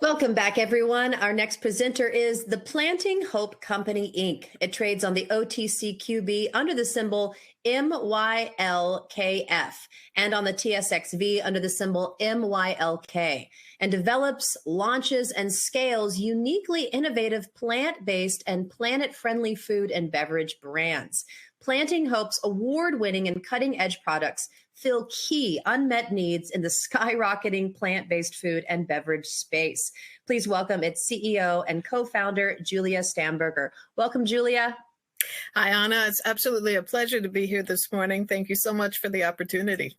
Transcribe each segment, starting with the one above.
Welcome back, everyone. Our next presenter is the Planting Hope Company, Inc. It trades on the OTCQB under the symbol MYLKF and on the TSXV under the symbol MYLK, and develops, launches, and scales uniquely innovative plant-based and planet-friendly food and beverage brands. Planting Hope's award-winning and cutting-edge products fill key unmet needs in the skyrocketing plant-based food and beverage space. Please welcome its CEO and co-founder, Julia Stamberger. Welcome, Julia. Hi, Anna. It's absolutely a pleasure to be here this morning. Thank you so much for the opportunity.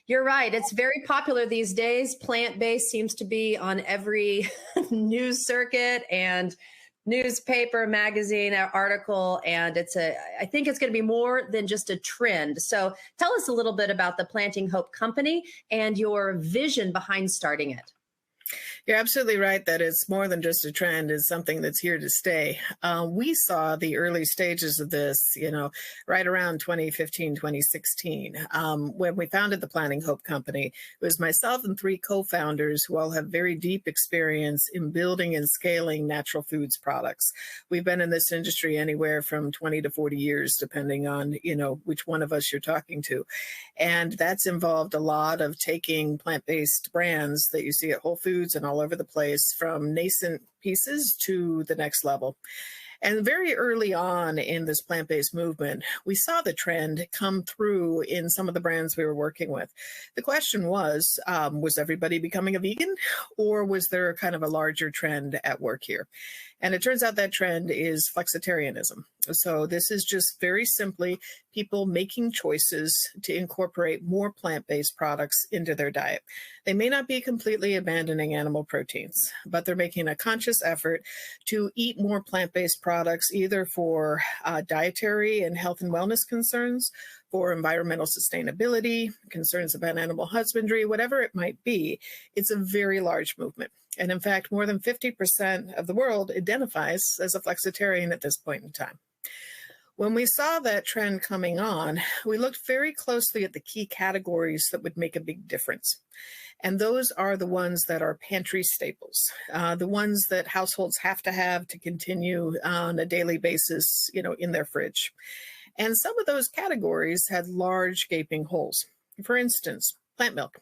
You're right. It's very popular these days. Plant-based seems to be on every news circuit and newspaper, magazine, article, and I think it's going to be more than just a trend. So tell us a little bit about the Planting Hope Company and your vision behind starting it. You're absolutely right that it's more than just a trend. It's something that's here to stay. We saw the early stages of this, right around 2015, 2016. When we founded the Planting Hope Company, it was myself and three co-founders who all have very deep experience in building and scaling natural foods products. We've been in this industry anywhere from 20 to 40 years, depending on, which one of us you're talking to. And that's involved a lot of taking plant-based brands that you see at Whole Foods and all over the place, from nascent pieces to the next level. And very early on in this plant-based movement, we saw the trend come through in some of the brands we were working with. The question was everybody becoming a vegan, or was there kind of a larger trend at work here? And it turns out that trend is flexitarianism. So this is just very simply people making choices to incorporate more plant-based products into their diet. They may not be completely abandoning animal proteins, but they're making a conscious effort to eat more plant-based products, either for dietary and health and wellness concerns, for environmental sustainability, concerns about animal husbandry, whatever it might be. It's a very large movement. And in fact, more than 50% of the world identifies as a flexitarian at this point in time. When we saw that trend coming on, we looked very closely at the key categories that would make a big difference. And those are the ones that are pantry staples, the ones that households have to continue on a daily basis, in their fridge. And some of those categories had large gaping holes. For instance, plant milk.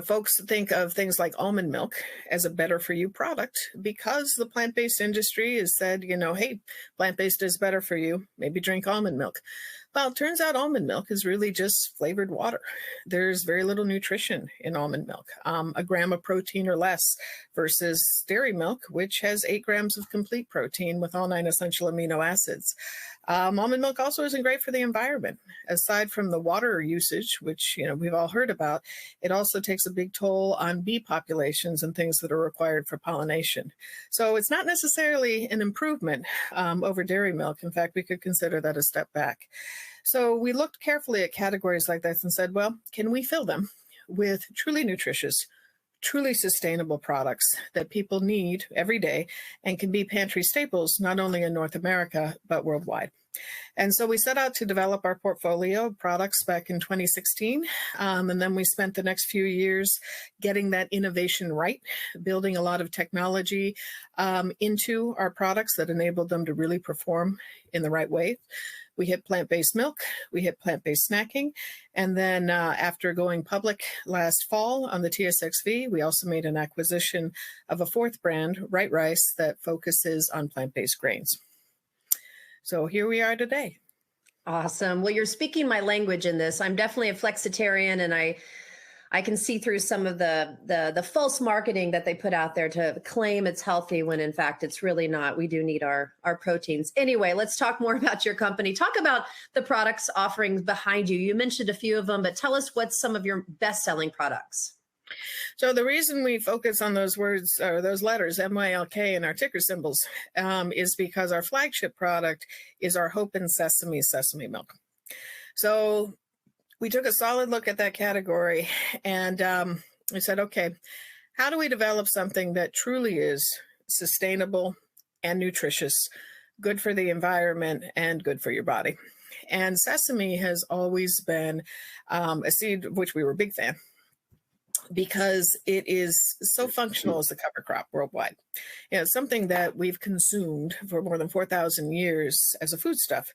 Folks think of things like almond milk as a better for you product because the plant-based industry has said, hey, plant-based is better for you, maybe drink almond milk. Well, it turns out almond milk is really just flavored water. There's very little nutrition in almond milk, a gram of protein or less, versus dairy milk, which has 8 grams of complete protein with all 9 essential amino acids. Almond milk also isn't great for the environment. Aside from the water usage, which we've all heard about, it also takes a big toll on bee populations and things that are required for pollination. So it's not necessarily an improvement over dairy milk. In fact, we could consider that a step back. So we looked carefully at categories like this and said, well, can we fill them with truly nutritious, truly sustainable products that people need every day and can be pantry staples, not only in North America, but worldwide? And so we set out to develop our portfolio of products back in 2016. And then we spent the next few years getting that innovation right, building a lot of technology into our products that enabled them to really perform in the right way. We hit plant-based milk, we hit plant-based snacking, and then after going public last fall on the TSXV, we also made an acquisition of a fourth brand, Right Rice, that focuses on plant-based grains. So here we are today. Awesome. Well, you're speaking my language in this. I'm definitely a flexitarian, and I can see through some of the false marketing that they put out there to claim it's healthy when in fact it's really not. We do need our proteins. Anyway, let's talk more about your company. Talk about the products offerings behind you. You mentioned a few of them, but tell us what's some of your best-selling products. So the reason we focus on those words or those letters, MYLK, and our ticker symbols, is because our flagship product is our Hope and Sesame milk. So we took a solid look at that category and we said, okay, how do we develop something that truly is sustainable and nutritious, good for the environment and good for your body? And sesame has always been a seed of which we were a big fan. because it is so functional as a cover crop worldwide. Something that we've consumed for more than 4,000 years as a foodstuff.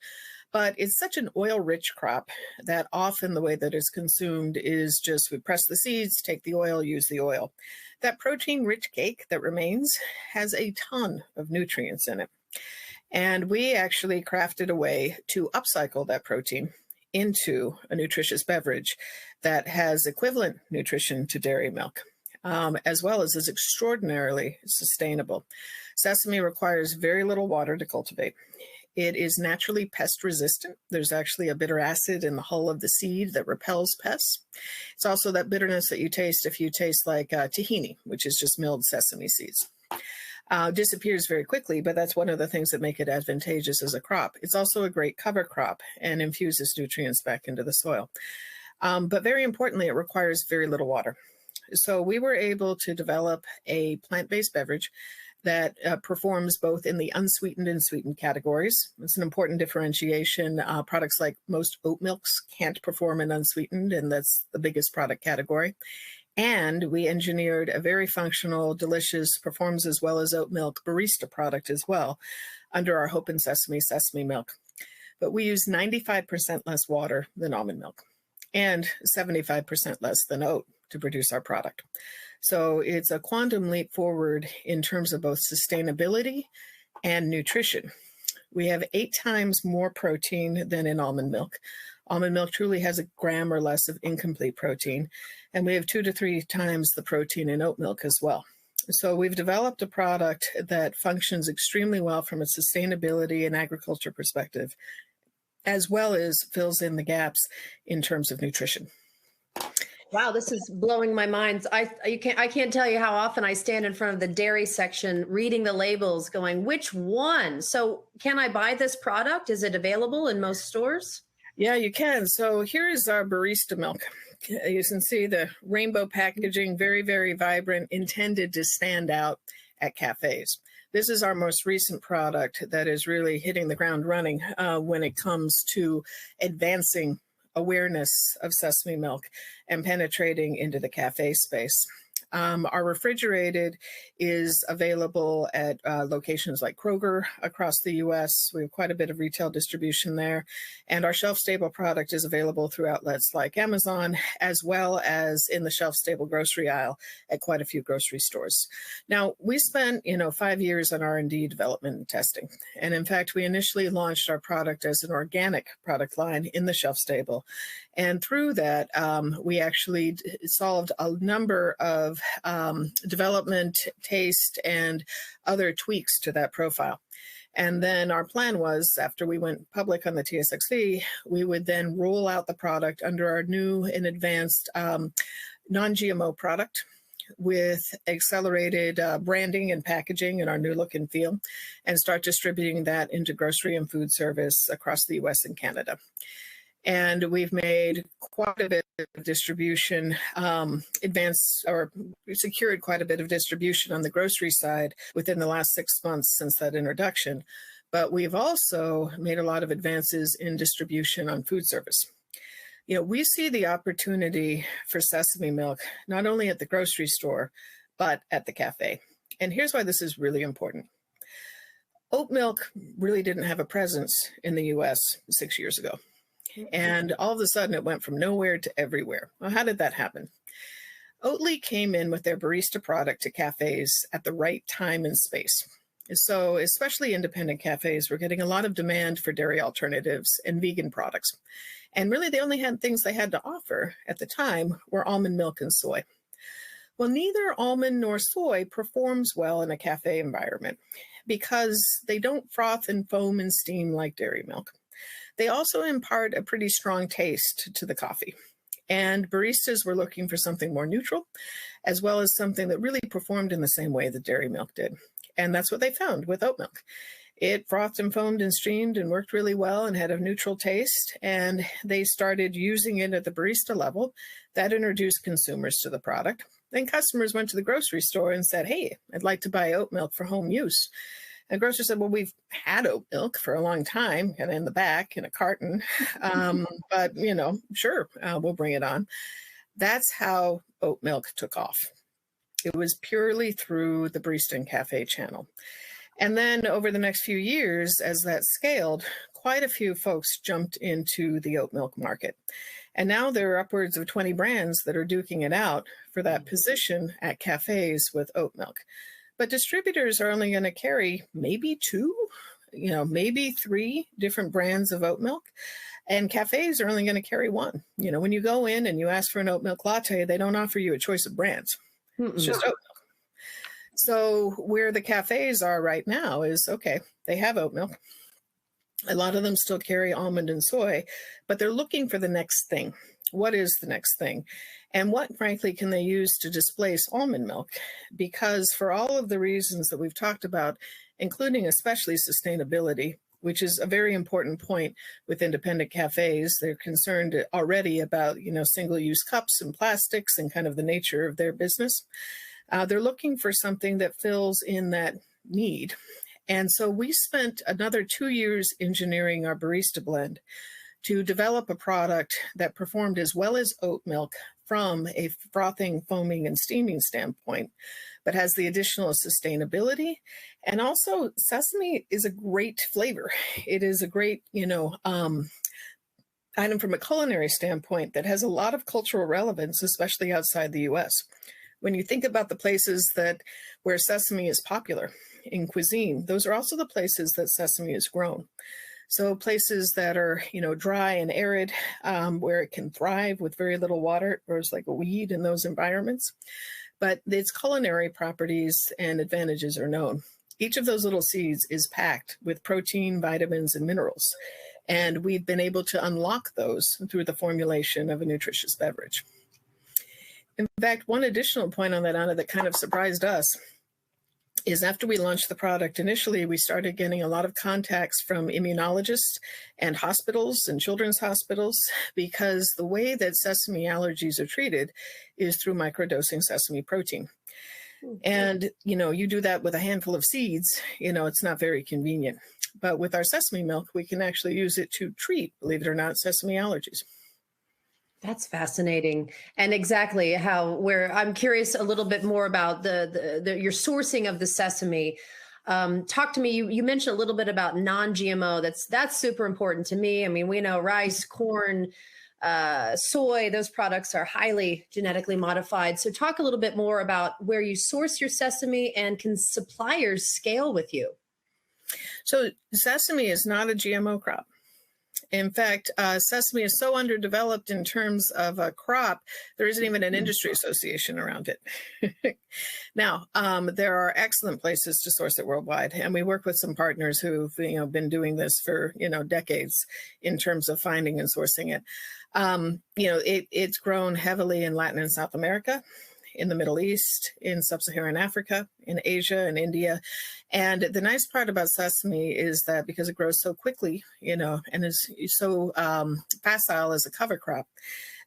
But it's such an oil-rich crop that often the way that it's consumed is just we press the seeds, take the oil, use the oil. That protein-rich cake that remains has a ton of nutrients in it. And we actually crafted a way to upcycle that protein into a nutritious beverage that has equivalent nutrition to dairy milk, as well as is extraordinarily sustainable. Sesame requires very little water to cultivate. It is naturally pest resistant. There's actually a bitter acid in the hull of the seed that repels pests. It's also that bitterness that you taste if you taste like tahini, which is just milled sesame seeds. Disappears very quickly, but that's one of the things that make it advantageous as a crop. It's also a great cover crop and infuses nutrients back into the soil. But very importantly, it requires very little water. So we were able to develop a plant-based beverage that performs both in the unsweetened and sweetened categories. It's an important differentiation. Products like most oat milks can't perform in unsweetened, and that's the biggest product category. And we engineered a very functional, delicious, performs as well as oat milk barista product as well under our Hope and Sesame milk. But we use 95% less water than almond milk and 75% less than oat to produce our product. So it's a quantum leap forward in terms of both sustainability and nutrition. We have 8 times more protein than in almond milk. Almond milk truly has a gram or less of incomplete protein, and we have 2 to 3 times the protein in oat milk as well. So we've developed a product that functions extremely well from a sustainability and agriculture perspective, as well as fills in the gaps in terms of nutrition. Wow, this is blowing my mind. I can't tell you how often I stand in front of the dairy section reading the labels going, which one? So can I buy this product? Is it available in most stores? Yeah, you can. So here is our barista milk. You can see the rainbow packaging, very, very vibrant, intended to stand out at cafes. This is our most recent product that is really hitting the ground running when it comes to advancing awareness of sesame milk and penetrating into the cafe space. Our refrigerated is available at locations like Kroger across the U.S. We have quite a bit of retail distribution there. And our shelf-stable product is available through outlets like Amazon, as well as in the shelf-stable grocery aisle at quite a few grocery stores. Now, we spent 5 years on R&D development and testing. And in fact, we initially launched our product as an organic product line in the shelf-stable. And through that, we actually solved a number of development, taste, and other tweaks to that profile. And then our plan was, after we went public on the TSXV, we would then roll out the product under our new and advanced non-GMO product with accelerated branding and packaging in our new look and feel, and start distributing that into grocery and food service across the US and Canada. And we've made quite a bit of distribution, secured quite a bit of distribution on the grocery side within the last 6 months since that introduction. But we've also made a lot of advances in distribution on food service. We see the opportunity for sesame milk, not only at the grocery store, but at the cafe. And here's why this is really important. Oat milk really didn't have a presence in the US 6 years ago. And all of a sudden it went from nowhere to everywhere. Well, how did that happen? Oatly came in with their barista product to cafes at the right time and space. So especially independent cafes were getting a lot of demand for dairy alternatives and vegan products. And really the only things they had to offer at the time were almond milk and soy. Well, neither almond nor soy performs well in a cafe environment because they don't froth and foam and steam like dairy milk. They also impart a pretty strong taste to the coffee. And baristas were looking for something more neutral, as well as something that really performed in the same way that dairy milk did. And that's what they found with oat milk. It frothed and foamed and steamed and worked really well and had a neutral taste. And they started using it at the barista level. That introduced consumers to the product. Then customers went to the grocery store and said, hey, I'd like to buy oat milk for home use. And the grocer said, well, we've had oat milk for a long time and in the back in a carton, but, sure, we'll bring it on. That's how oat milk took off. It was purely through the barista and cafe channel. And then over the next few years, as that scaled, quite a few folks jumped into the oat milk market. And now there are upwards of 20 brands that are duking it out for that position at cafes with oat milk. But distributors are only going to carry maybe two, maybe three different brands of oat milk. And cafes are only going to carry one. When you go in and you ask for an oat milk latte, they don't offer you a choice of brands. It's just oat milk. So where the cafes are right now is, okay, they have oat milk. A lot of them still carry almond and soy, but they're looking for the next thing. What is the next thing? And what, frankly, can they use to displace almond milk? Because for all of the reasons that we've talked about, including especially sustainability, which is a very important point with independent cafes. They're concerned already about, single-use cups and plastics and kind of the nature of their business. They're looking for something that fills in that need. And so we spent another 2 years engineering our barista blend to develop a product that performed as well as oat milk from a frothing, foaming, and steaming standpoint, but has the additional sustainability. And also sesame is a great flavor. It is a great, item from a culinary standpoint that has a lot of cultural relevance, especially outside the US. When you think about the places where sesame is popular in cuisine, those are also the places that sesame is grown. So places that are, dry and arid, where it can thrive with very little water, it grows like a weed in those environments. But its culinary properties and advantages are known. Each of those little seeds is packed with protein, vitamins, and minerals. And we've been able to unlock those through the formulation of a nutritious beverage. In fact, one additional point on that, Anna, that kind of surprised us is after we launched the product, initially we started getting a lot of contacts from immunologists and hospitals and children's hospitals, because the way that sesame allergies are treated is through microdosing sesame protein. And, you do that with a handful of seeds, it's not very convenient. But with our sesame milk, we can actually use it to treat, believe it or not, sesame allergies. That's fascinating. And exactly where I'm curious a little bit more about your sourcing of the sesame. Talk to me, you mentioned a little bit about non-GMO. That's super important to me. I mean, we know rice, corn, soy, those products are highly genetically modified. So talk a little bit more about where you source your sesame, and can suppliers scale with you? So sesame is not a GMO crop. In fact, sesame is so underdeveloped in terms of a crop, there isn't even an industry association around it. Now, there are excellent places to source it worldwide, and we work with some partners who've been doing this for decades in terms of finding and sourcing it. It's grown heavily in Latin and South America, in the Middle East, in Sub-Saharan Africa, in Asia and India. And the nice part about sesame is that because it grows so quickly, and is so facile as a cover crop,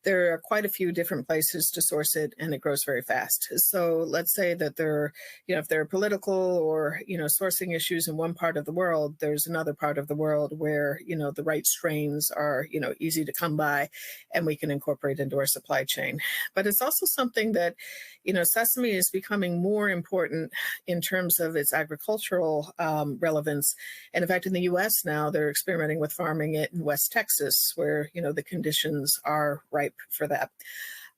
there are quite a few different places to source it, and it grows very fast. So let's say that if there are political or, sourcing issues in one part of the world, there's another part of the world where, the right strains are, easy to come by, and we can incorporate into our supply chain. But it's also something that, sesame is becoming more important in terms of its agricultural relevance. And in fact, in the US now, they're experimenting with farming it in West Texas, where, the conditions are ripe for that.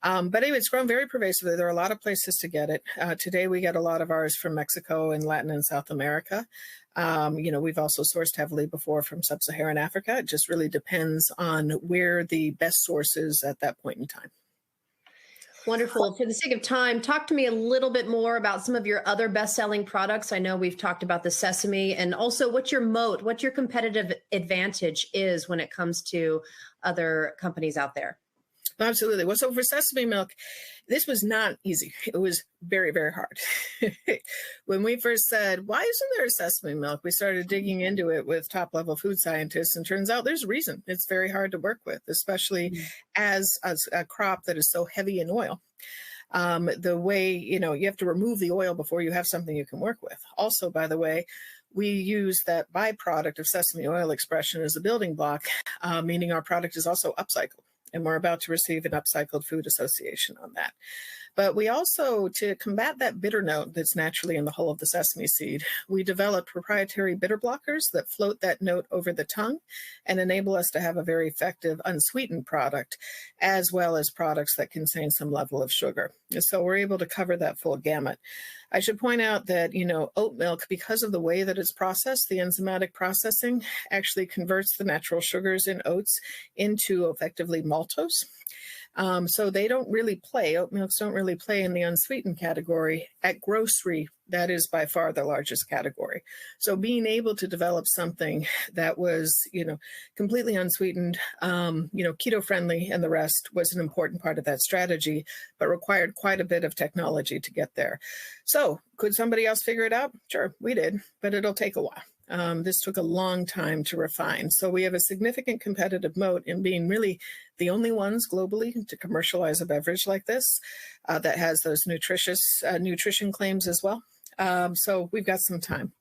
But anyway, it's grown very pervasively. There are a lot of places to get it. Today, we get a lot of ours from Mexico and Latin and South America. We've also sourced heavily before from Sub-Saharan Africa. It just really depends on where the best source is at that point in time. Wonderful. For the sake of time, talk to me a little bit more about some of your other best-selling products. I know we've talked about the sesame, and also what your moat, what your competitive advantage is when it comes to other companies out there. Absolutely. Well, so for sesame milk, this was not easy. It was very, very hard. When we first said, why isn't there a sesame milk? We started digging into it with top-level food scientists, and turns out there's a reason. It's very hard to work with, especially as a crop that is so heavy in oil. The way, you have to remove the oil before you have something you can work with. Also, by the way, we use that byproduct of sesame oil expression as a building block, meaning our product is also upcycled. and we're about to receive an Upcycled Food Association on that. But we also, to combat that bitter note that's naturally in the hull of the sesame seed, we developed proprietary bitter blockers that float that note over the tongue and enable us to have a very effective unsweetened product, as well as products that contain some level of sugar. And so we're able to cover that full gamut. I should point out that, oat milk, because of the way that it's processed, the enzymatic processing actually converts the natural sugars in oats into effectively maltose. So they don't really play, oat milks don't really play in the unsweetened category. At grocery, that is by far the largest category. So being able to develop something that was, completely unsweetened, keto friendly and the rest was an important part of that strategy, but required quite a bit of technology to get there. So could somebody else figure it out? Sure, we did, but it'll take a while. This took a long time to refine. So we have a significant competitive moat in being really the only ones globally to commercialize a beverage like this that has those nutrition claims as well. So we've got some time.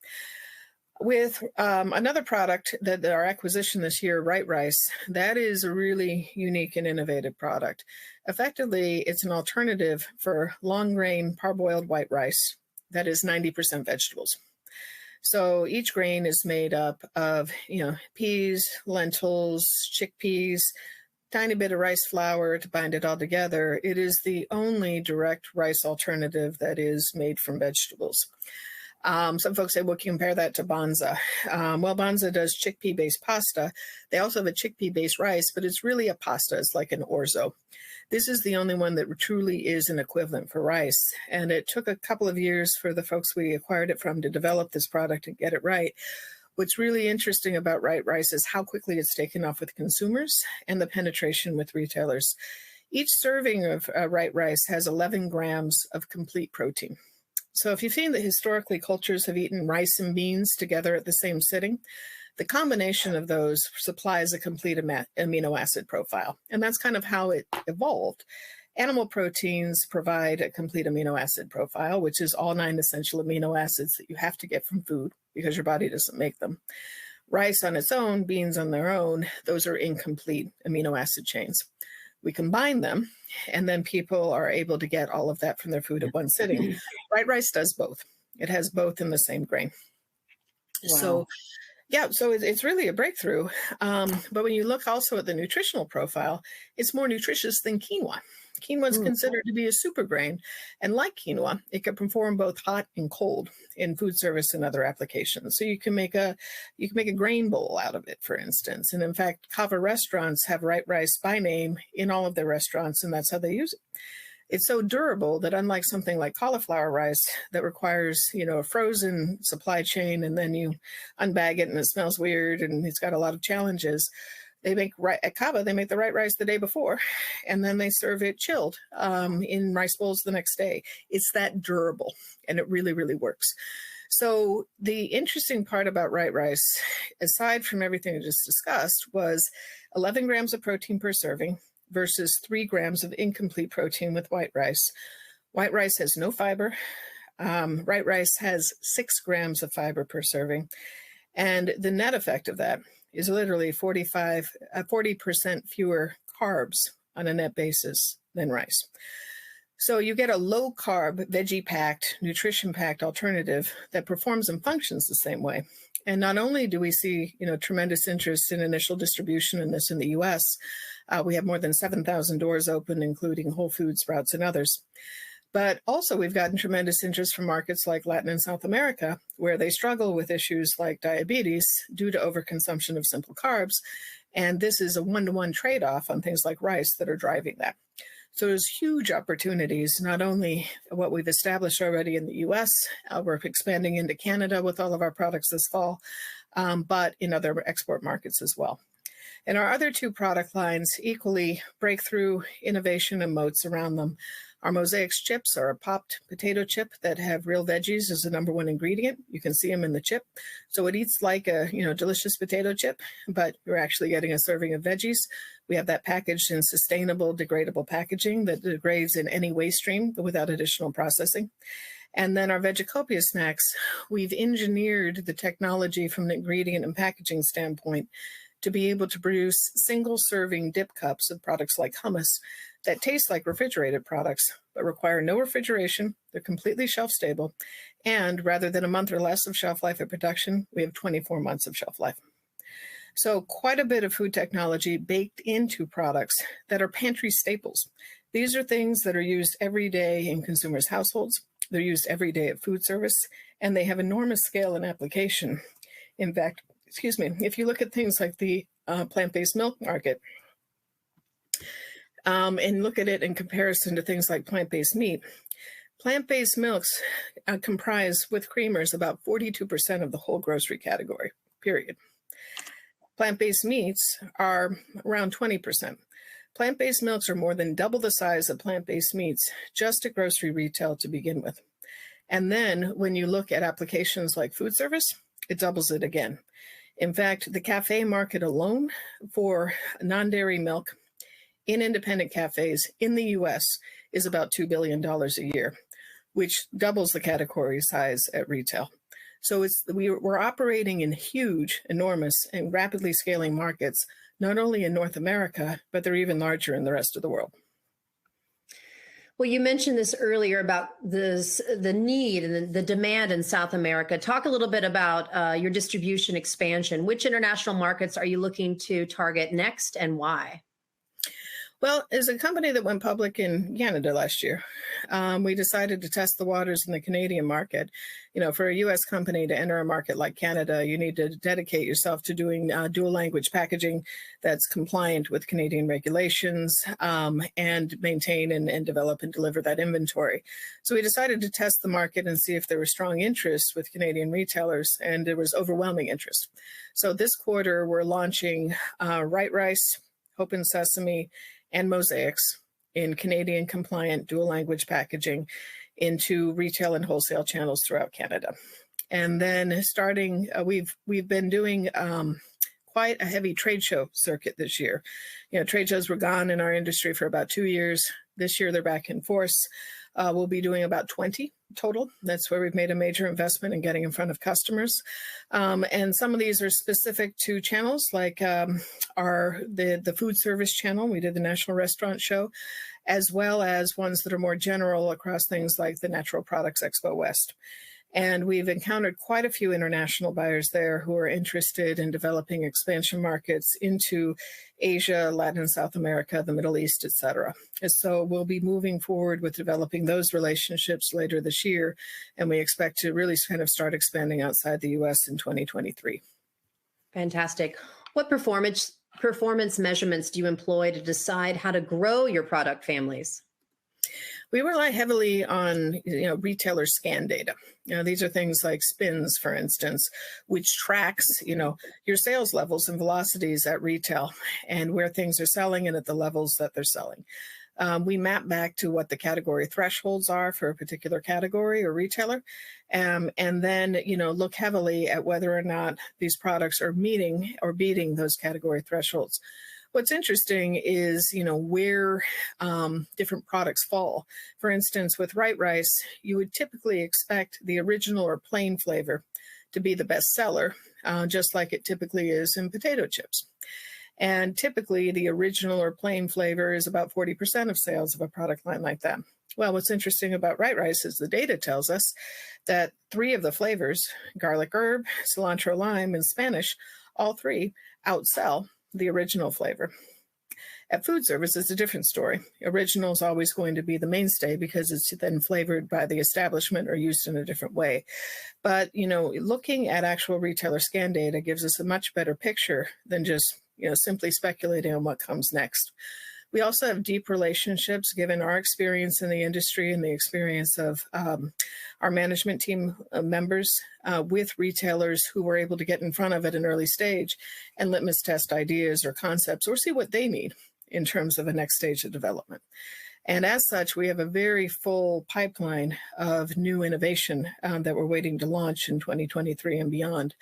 With another product that our acquisition this year, Right Rice, that is a really unique and innovative product. Effectively, it's an alternative for long grain parboiled white rice that is 90% vegetables. So each grain is made up of, peas, lentils, chickpeas, tiny bit of rice flour to bind it all together. It is the only direct rice alternative that is made from vegetables. Some folks say, well, compare that to Banza. Well, Banza does chickpea-based pasta. They also have a chickpea-based rice, but it's really a pasta. It's like an orzo. This is the only one that truly is an equivalent for rice. And it took a couple of years for the folks we acquired it from to develop this product and get it right. What's really interesting about Right Rice is how quickly it's taken off with consumers and the penetration with retailers. Each serving of Right Rice has 11 grams of complete protein. So if you've seen that historically cultures have eaten rice and beans together at the same sitting, the combination of those supplies a complete amino acid profile. And that's kind of how it evolved. Animal proteins provide a complete amino acid profile, which is all 9 essential amino acids that you have to get from food because your body doesn't make them. Rice on its own, beans on their own, those are incomplete amino acid chains. We combine them, and then people are able to get all of that from their food at one sitting. Right Rice does both. It has both in the same grain. Wow. So it's really a breakthrough. But when you look also at the nutritional profile, it's more nutritious than quinoa. Quinoa is considered to be a super grain. And like quinoa, it can perform both hot and cold in food service and other applications. So you can make a grain bowl out of it, for instance. And in fact, Kava restaurants have Right Rice by name in all of their restaurants, and that's how they use it. It's so durable that unlike something like cauliflower rice that requires, a frozen supply chain, and then you unbag it and it smells weird and it's got a lot of challenges, at Kava, they make the Right Rice the day before, and then they serve it chilled in rice bowls the next day. It's that durable, and it really, really works. So the interesting part about Right Rice, aside from everything I just discussed, was 11 grams of protein per serving versus 3 grams of incomplete protein with white rice. White rice has no fiber. Right Rice has 6 grams of fiber per serving. And the net effect of that is literally 40% fewer carbs on a net basis than rice. So you get a low carb, veggie packed, nutrition packed alternative that performs and functions the same way. And not only do we see, tremendous interest in initial distribution in this in the US, we have more than 7,000 doors open, including Whole Foods, Sprouts, and others. But also we've gotten tremendous interest from markets like Latin and South America, where they struggle with issues like diabetes due to overconsumption of simple carbs. And this is a one-to-one trade-off on things like rice that are driving that. So there's huge opportunities, not only what we've established already in the US, we're expanding into Canada with all of our products this fall, but in other export markets as well. And our other 2 product lines, equally breakthrough innovation and moats around them. Our Mosaics chips are a popped potato chip that have real veggies as the #1 ingredient. You can see them in the chip. So it eats like a delicious potato chip, but you're actually getting a serving of veggies. We have that packaged in sustainable, degradable packaging that degrades in any waste stream without additional processing. And then our Vegicopia snacks, we've engineered the technology from an ingredient and packaging standpoint to be able to produce single serving dip cups of products like hummus that taste like refrigerated products, but require no refrigeration. They're completely shelf stable. And rather than a month or less of shelf life at production, we have 24 months of shelf life. So quite a bit of food technology baked into products that are pantry staples. These are things that are used every day in consumers' households. They're used every day at food service, and they have enormous scale and application. In fact, if you look at things like the plant-based milk market, and look at it in comparison to things like plant-based meat, plant-based milks comprise, with creamers, about 42% of the whole grocery category, period. Plant-based meats are around 20%. Plant-based milks are more than double the size of plant-based meats just at grocery retail to begin with. And then when you look at applications like food service, it doubles it again. In fact, the cafe market alone for non-dairy milk in independent cafes in the US is about $2 billion a year, which doubles the category size at retail. So we're operating in huge, enormous, and rapidly scaling markets, not only in North America, but they're even larger in the rest of the world. Well, you mentioned this earlier about the need and the demand in South America. Talk a little bit about your distribution expansion. Which international markets are you looking to target next, and why? Well, as a company that went public in Canada last year, we decided to test the waters in the Canadian market. You know, for a U.S. company to enter a market like Canada, you need to dedicate yourself to doing dual language packaging that's compliant with Canadian regulations, and maintain and develop and deliver that inventory. So we decided to test the market and see if there was strong interest with Canadian retailers, and there was overwhelming interest. So this quarter, we're launching Right Rice, Hope and Sesame, and Mosaics in Canadian compliant dual language packaging into retail and wholesale channels throughout Canada. And then starting, we've been doing quite a heavy trade show circuit this year. You know, trade shows were gone in our industry for about 2 years. This year they're back in force. We'll be doing about 20 total. That's where we've made a major investment in getting in front of customers. And some of these are specific to channels like the food service channel. We did the National Restaurant Show, as well as ones that are more general across things like the Natural Products Expo West. And we've encountered quite a few international buyers there who are interested in developing expansion markets into Asia, Latin and South America, the Middle East, et cetera. And so we'll be moving forward with developing those relationships later this year. And we expect to really kind of start expanding outside the US in 2023. Fantastic. What performance measurements do you employ to decide how to grow your product families? We rely heavily on, retailer scan data. These are things like SPINS, for instance, which tracks, your sales levels and velocities at retail and where things are selling and at the levels that they're selling. We map back to what the category thresholds are for a particular category or retailer, and then, look heavily at whether or not these products are meeting or beating those category thresholds. What's interesting is, where different products fall. For instance, with Right Rice, you would typically expect the original or plain flavor to be the best seller, just like it typically is in potato chips. And typically, the original or plain flavor is about 40% of sales of a product line like that. Well, what's interesting about Right Rice is the data tells us that 3 of the flavors, garlic herb, cilantro lime, and Spanish, all 3 outsell the original flavor. At food service, it's a different story. Original is always going to be the mainstay because it's then flavored by the establishment or used in a different way. But, looking at actual retailer scan data gives us a much better picture than just, simply speculating on what comes next. We also have deep relationships, given our experience in the industry and the experience of our management team members with retailers who were able to get in front of at an early stage and litmus test ideas or concepts or see what they need in terms of a next stage of development. And as such, we have a very full pipeline of new innovation that we're waiting to launch in 2023 and beyond.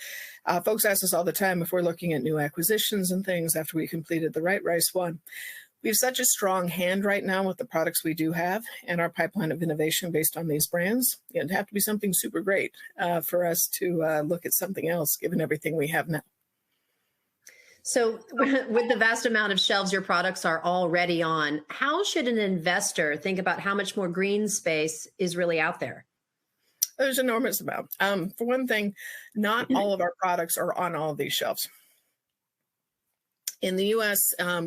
Folks ask us all the time if we're looking at new acquisitions and things after we completed the Right Rice one. We have such a strong hand right now with the products we do have and our pipeline of innovation based on these brands. It'd have to be something super great for us to look at something else, given everything we have now. So, with the vast amount of shelves your products are already on, how should an investor think about how much more green space is really out there? There's enormous amount. For one thing, not all of our products are on all of these shelves. In the U.S.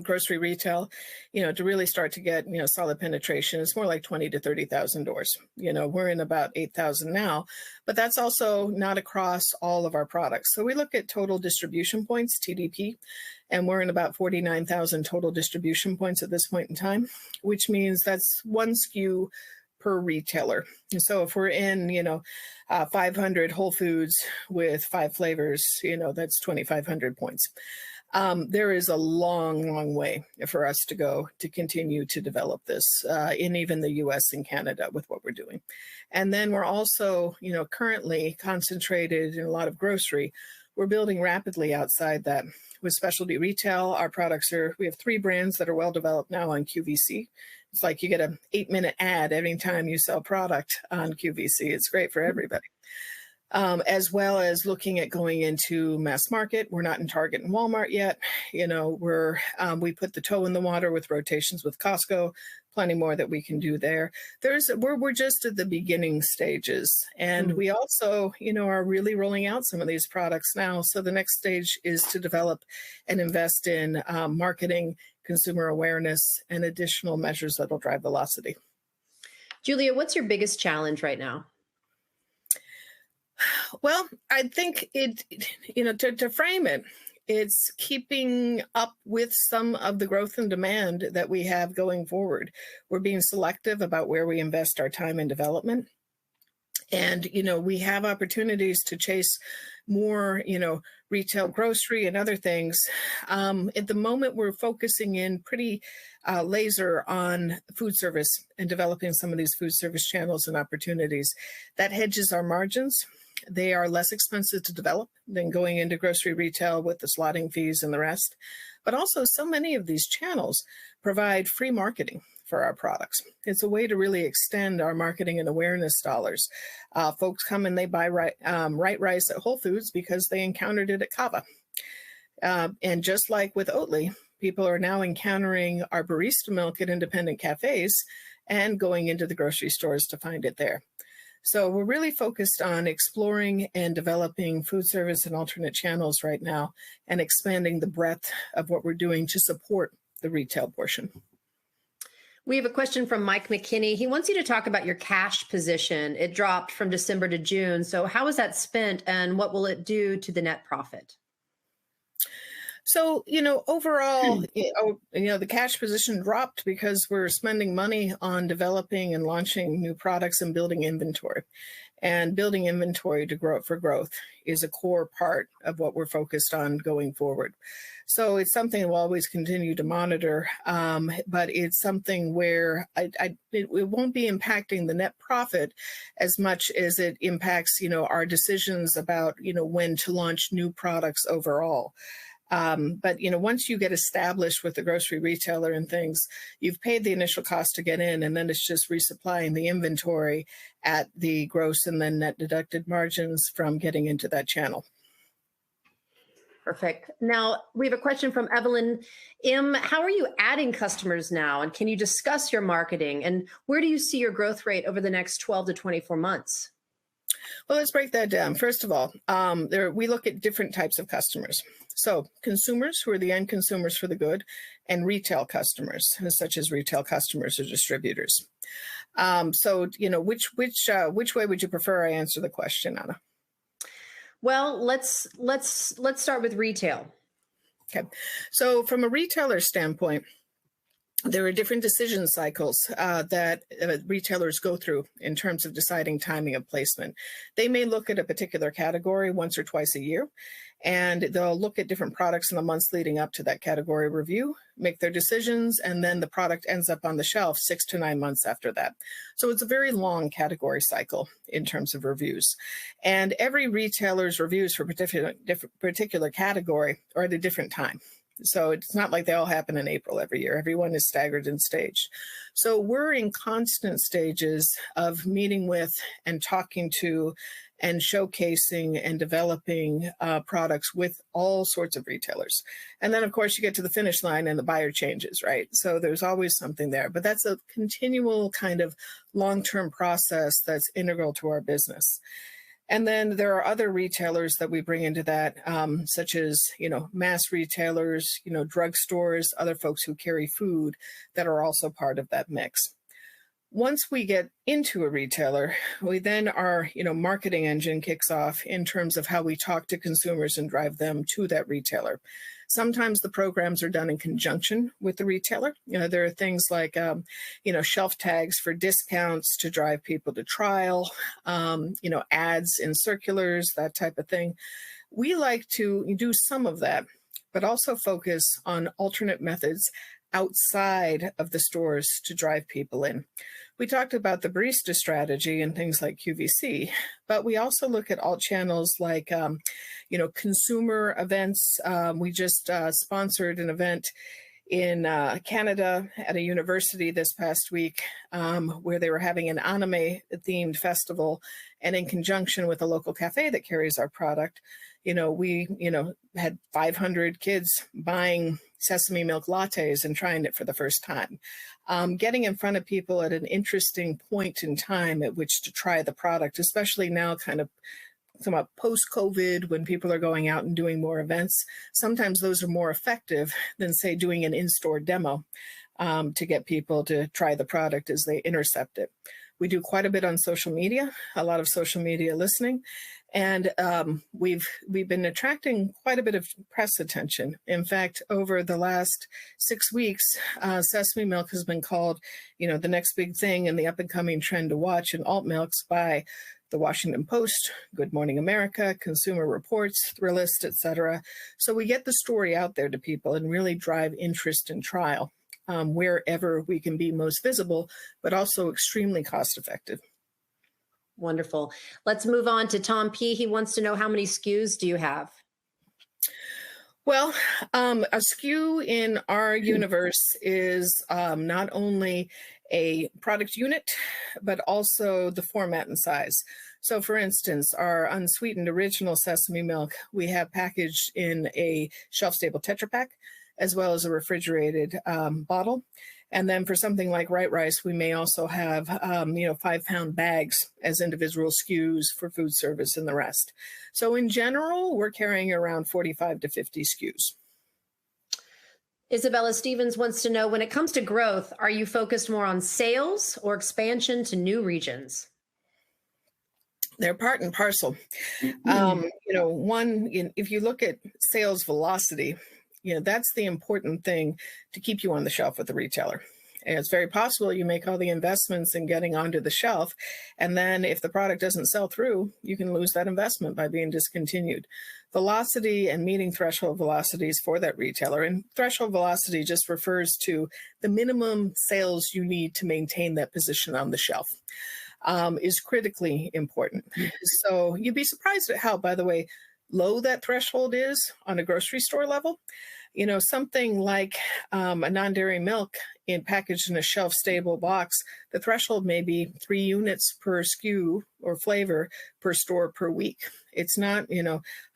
Grocery retail, to really start to get, solid penetration, it's more like 20 to 30,000 doors. We're in about 8,000 now, but that's also not across all of our products. So we look at total distribution points, TDP, and we're in about 49,000 total distribution points at this point in time, which means that's one SKU per retailer. And so if we're in, 500 Whole Foods with 5 flavors, that's 2,500 points. There is a long way for us to go to continue to develop this in even the US and Canada with what we're doing. And then we're also, currently concentrated in a lot of grocery. We're building rapidly outside that. With specialty retail, our products we have 3 brands that are well developed now on QVC. It's like you get an 8-minute ad every time you sell product on QVC. It's great for everybody. As well as looking at going into mass market. We're not in Target and Walmart yet. We put the toe in the water with rotations with Costco. Plenty more that we can do there. We're just at the beginning stages, and we also, are really rolling out some of these products now. So the next stage is to develop and invest in marketing, consumer awareness, and additional measures that'll drive velocity. Julia, what's your biggest challenge right now? Well, I think to frame it, it's keeping up with some of the growth and demand that we have going forward. We're being selective about where we invest our time in development. And, we have opportunities to chase more, retail, grocery, and other things. At the moment, we're focusing in pretty laser on food service and developing some of these food service channels and opportunities. That hedges our margins. They are less expensive to develop than going into grocery retail with the slotting fees and the rest. But also, so many of these channels provide free marketing for our products. It's a way to really extend our marketing and awareness dollars. Folks come and they buy right rice at Whole Foods because they encountered it at Kava. And just like with Oatly, people are now encountering our barista milk at independent cafes and going into the grocery stores to find it there. So we're really focused on exploring and developing food service and alternate channels right now and expanding the breadth of what we're doing to support the retail portion. We have a question from Mike McKinney. He wants you to talk about your cash position. It dropped from December to June. So how was that spent and what will it do to the net profit? So, overall, the cash position dropped because we're spending money on developing and launching new products and building inventory. And building inventory to grow for growth is a core part of what we're focused on going forward. So it's something we'll always continue to monitor, but it's something where it won't be impacting the net profit as much as it impacts, our decisions about, when to launch new products overall. But once you get established with the grocery retailer and things, you've paid the initial cost to get in, and then it's just resupplying the inventory at the gross and then net deducted margins from getting into that channel. Perfect. Now, we have a question from Evelyn M. How are you adding customers now? And can you discuss your marketing? And where do you see your growth rate over the next 12 to 24 months? Well, let's break that down. First of all, we look at different types of customers. So consumers, who are the end consumers for the good, and retail customers, such as retail customers or distributors. So, which way would you prefer I answer the question, Anna? Well, let's start with retail. Okay. So from a retailer standpoint, there are different decision cycles that retailers go through in terms of deciding timing of placement. They may look at a particular category once or twice a year, and they'll look at different products in the months leading up to that category review, make their decisions, and then the product ends up on the shelf 6 to 9 months after that. So it's a very long category cycle in terms of reviews. And every retailer's reviews for particular category are at a different time. So it's not like they all happen in April every year. Everyone is staggered and staged. So we're in constant stages of meeting with and talking to and showcasing and developing products with all sorts of retailers. And then, of course, you get to the finish line and the buyer changes, right? So there's always something there. But that's a continual kind of long-term process that's integral to our business. And then there are other retailers that we bring into that, such as, mass retailers, drugstores, other folks who carry food that are also part of that mix. Once we get into a retailer, we then our, marketing engine kicks off in terms of how we talk to consumers and drive them to that retailer. Sometimes the programs are done in conjunction with the retailer. There are things like, shelf tags for discounts to drive people to trial, ads in circulars, that type of thing. We like to do some of that, but also focus on alternate methods outside of the stores to drive people in. We talked about the barista strategy and things like QVC, but we also look at alt channels like, consumer events. We just sponsored an event in Canada at a university this past week where they were having an anime-themed festival, and in conjunction with a local cafe that carries our product, we had 500 kids buying sesame milk lattes and trying it for the first time. Getting in front of people at an interesting point in time at which to try the product, especially now kind of post-COVID when people are going out and doing more events. Sometimes those are more effective than, say, doing an in-store demo to get people to try the product as they intercept it. We do quite a bit on social media, a lot of social media listening, and we've been attracting quite a bit of press attention. In fact, over the last 6 weeks, sesame milk has been called, the next big thing and the up-and-coming trend to watch in alt milks by the Washington Post, Good Morning America, Consumer Reports, Thrillist, etc. So we get the story out there to people and really drive interest and trial wherever we can be most visible, but also extremely cost effective. Wonderful. Let's move on to Tom P. He wants to know, how many SKUs do you have? Well, a SKU in our universe is not only a product unit, but also the format and size. So for instance, our unsweetened original sesame milk, we have packaged in a shelf-stable Tetra Pak, as well as a refrigerated bottle. And then for something like white rice, we may also have, 5-pound bags as individual SKUs for food service and the rest. So in general, we're carrying around 45 to 50 SKUs. Isabella Stevens wants to know, when it comes to growth, are you focused more on sales or expansion to new regions? They're part and parcel. If you look at sales velocity, that's the important thing to keep you on the shelf with the retailer. And it's very possible you make all the investments in getting onto the shelf, and then if the product doesn't sell through, you can lose that investment by being discontinued. Velocity and meeting threshold velocities for that retailer, and threshold velocity just refers to the minimum sales you need to maintain that position on the shelf, is critically important. So you'd be surprised at how, by the way, low that threshold is on a grocery store level. Something like a non-dairy milk packaged in a shelf-stable box, the threshold may be 3 units per SKU or flavor per store per week. It's not,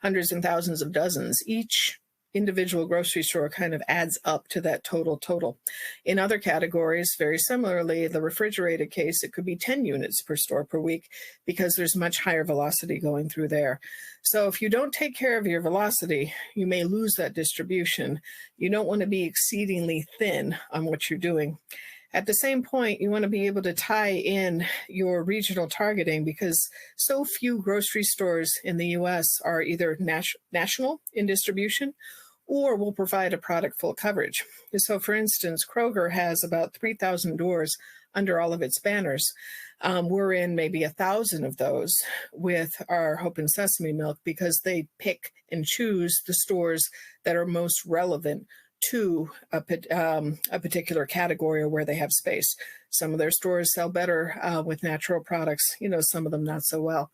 hundreds and thousands of dozens. Each individual grocery store kind of adds up to that total. In other categories, very similarly, the refrigerated case, it could be 10 units per store per week because there's much higher velocity going through there. So if you don't take care of your velocity, you may lose that distribution. You don't want to be exceedingly thin on what you're doing. At the same point, you want to be able to tie in your regional targeting because so few grocery stores in the US are either national in distribution or will provide a product full coverage. So for instance, Kroger has about 3,000 doors under all of its banners. We're in maybe 1,000 of those with our Hope and Sesame milk because they pick and choose the stores that are most relevant to a particular category or where they have space. Some of their stores sell better with natural products, some of them not so well.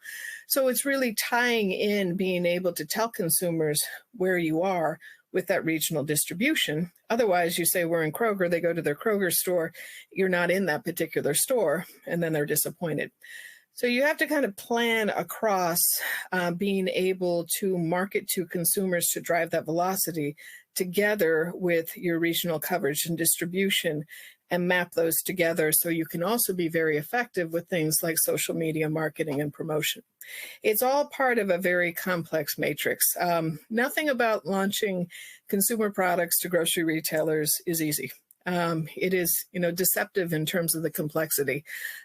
So it's really tying in being able to tell consumers where you are with that regional distribution. Otherwise, you say we're in Kroger, they go to their Kroger store, you're not in that particular store, and then they're disappointed. So you have to kind of plan across being able to market to consumers to drive that velocity together with your regional coverage and distribution and map those together so you can also be very effective with things like social media marketing and promotion. It's all part of a very complex matrix. Nothing about launching consumer products to grocery retailers is easy. It is, deceptive in terms of the complexity,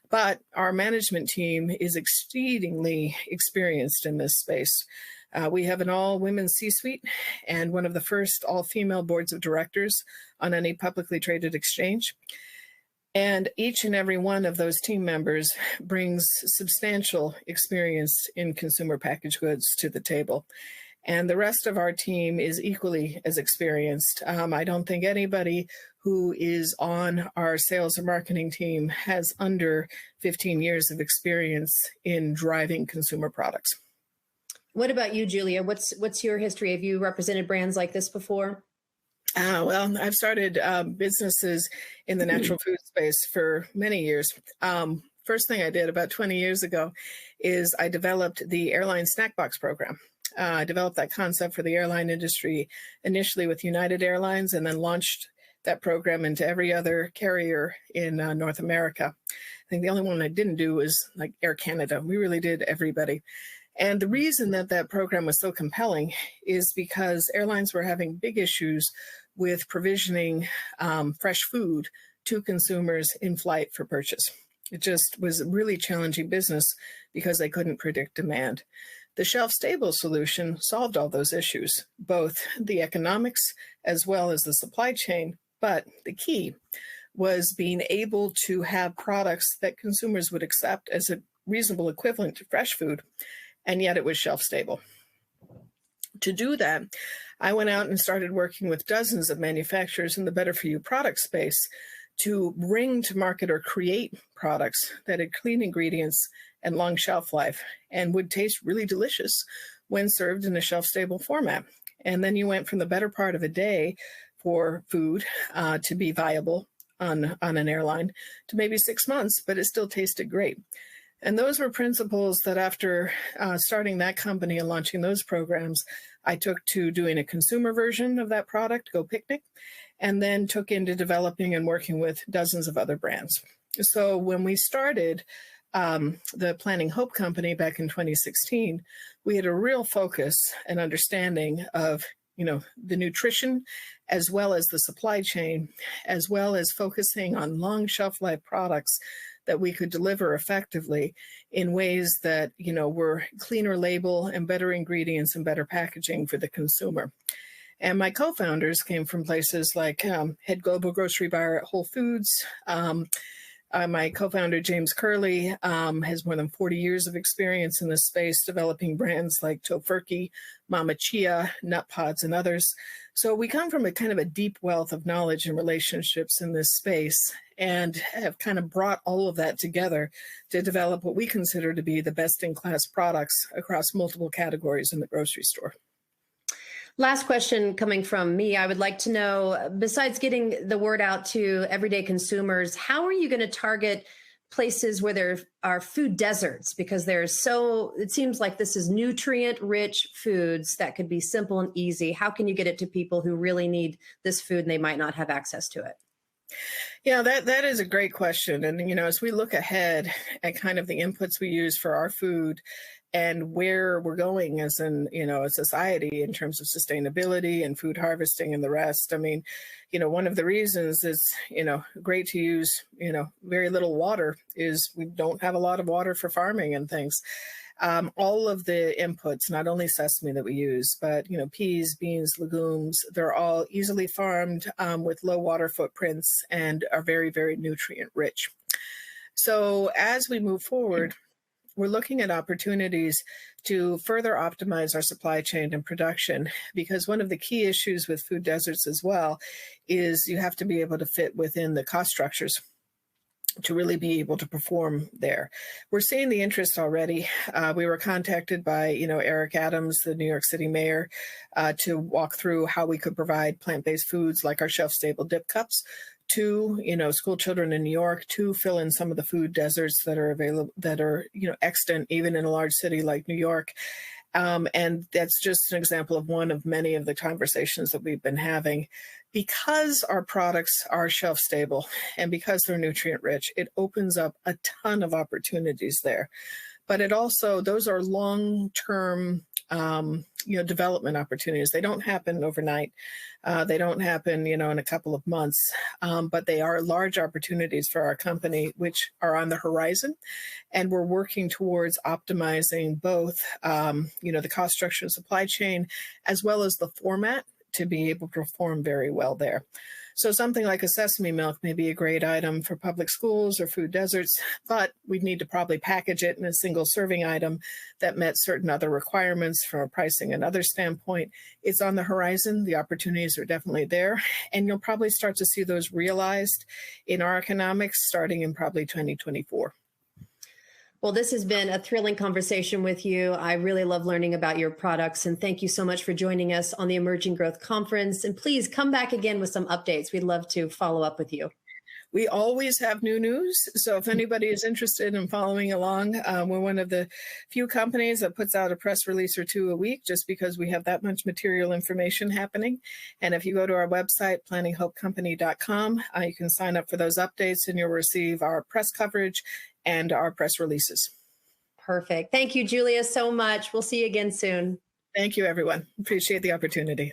but our management team is exceedingly experienced in this space. We have an all-women C-suite and one of the first all-female boards of directors on any publicly traded exchange. And each and every one of those team members brings substantial experience in consumer packaged goods to the table. And the rest of our team is equally as experienced. I don't think anybody who is on our sales or marketing team has under 15 years of experience in driving consumer products. What about you, Julia? What's your history? Have you represented brands like this before? Well, I've started businesses in the natural food space for many years. First thing I did about 20 years ago is I developed the airline snack box program. I developed that concept for the airline industry initially with United Airlines and then launched that program into every other carrier in North America. I think the only one I didn't do was like Air Canada. We really did everybody. And the reason that that program was so compelling is because airlines were having big issues with provisioning fresh food to consumers in flight for purchase. It just was a really challenging business because they couldn't predict demand. The shelf-stable solution solved all those issues, both the economics as well as the supply chain. But the key was being able to have products that consumers would accept as a reasonable equivalent to fresh food, and yet it was shelf-stable. To do that, I went out and started working with dozens of manufacturers in the Better For You product space to bring to market or create products that had clean ingredients and long shelf life and would taste really delicious when served in a shelf-stable format. And then you went from the better part of a day for food to be viable on an airline to maybe 6 months, but it still tasted great. And those were principles that after starting that company and launching those programs, I took to doing a consumer version of that product, Go Picnic, and then took into developing and working with dozens of other brands. So when we started the Planning Hope Company back in 2016, we had a real focus and understanding of, the nutrition as well as the supply chain, as well as focusing on long shelf life products that we could deliver effectively in ways that, were cleaner label and better ingredients and better packaging for the consumer. And my co-founders came from places like head global grocery buyer at Whole Foods. My co-founder, James Curley, has more than 40 years of experience in this space, developing brands like Tofurkey, Mama Chia, Nut Pods, and others. So we come from a kind of a deep wealth of knowledge and relationships in this space and have kind of brought all of that together to develop what we consider to be the best-in-class products across multiple categories in the grocery store. Last question coming from me. I would like to know, besides getting the word out to everyday consumers, how are you going to target places where there are food deserts? Because it seems like this is nutrient-rich foods that could be simple and easy. How can you get it to people who really need this food and they might not have access to it? Yeah, that is a great question. And, as we look ahead at kind of the inputs we use for our food and where we're going as a society in terms of sustainability and food harvesting and the rest. I mean, one of the reasons it's, great to use, very little water is we don't have a lot of water for farming and things. All of the inputs, not only sesame that we use, but, peas, beans, legumes, they're all easily farmed with low water footprints and are very, very nutrient rich. So as we move forward, we're looking at opportunities to further optimize our supply chain and production, because one of the key issues with food deserts as well is you have to be able to fit within the cost structures to really be able to perform there. We're seeing the interest already. We were contacted by, Eric Adams, the New York City mayor, to walk through how we could provide plant-based foods like our shelf-stable dip cups to, school children in New York, to fill in some of the food deserts that are available, that are, extant even in a large city like New York. And that's just an example of one of many of the conversations that we've been having. Because our products are shelf stable and because they're nutrient rich, it opens up a ton of opportunities there. But it also, those are long-term, development opportunities. They don't happen overnight. They don't happen, in a couple of months, but they are large opportunities for our company, which are on the horizon. And we're working towards optimizing both, the cost structure and supply chain, as well as the format to be able to perform very well there. So something like a sesame milk may be a great item for public schools or food deserts, but we'd need to probably package it in a single serving item that met certain other requirements from a pricing and other standpoint. It's on the horizon. The opportunities are definitely there. And you'll probably start to see those realized in our economics starting in probably 2024. Well, this has been a thrilling conversation with you. I really love learning about your products, and thank you so much for joining us on the Emerging Growth Conference. And please come back again with some updates. We'd love to follow up with you. We always have new news. So if anybody is interested in following along, we're one of the few companies that puts out a press release or two a week, just because we have that much material information happening. And if you go to our website, planninghopecompany.com, you can sign up for those updates and you'll receive our press coverage and our press releases. Perfect. Thank you, Julia, so much. We'll see you again soon. Thank you, everyone. Appreciate the opportunity.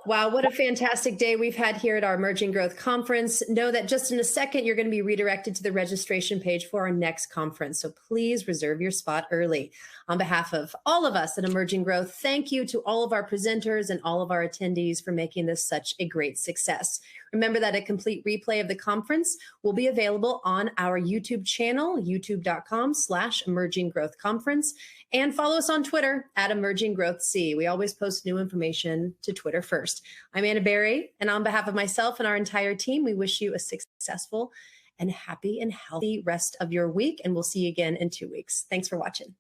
Wow, what a fantastic day we've had here at our Emerging Growth Conference. Know that just in a second, you're going to be redirected to the registration page for our next conference. So please reserve your spot early. On behalf of all of us at Emerging Growth, thank you to all of our presenters and all of our attendees for making this such a great success. Remember that a complete replay of the conference will be available on our YouTube channel, youtube.com/Emerging Growth Conference. And follow us on Twitter at Emerging Growth C. We always post new information to Twitter first. I'm Anna Berry, and on behalf of myself and our entire team, we wish you a successful and happy and healthy rest of your week, and we'll see you again in 2 weeks. Thanks for watching.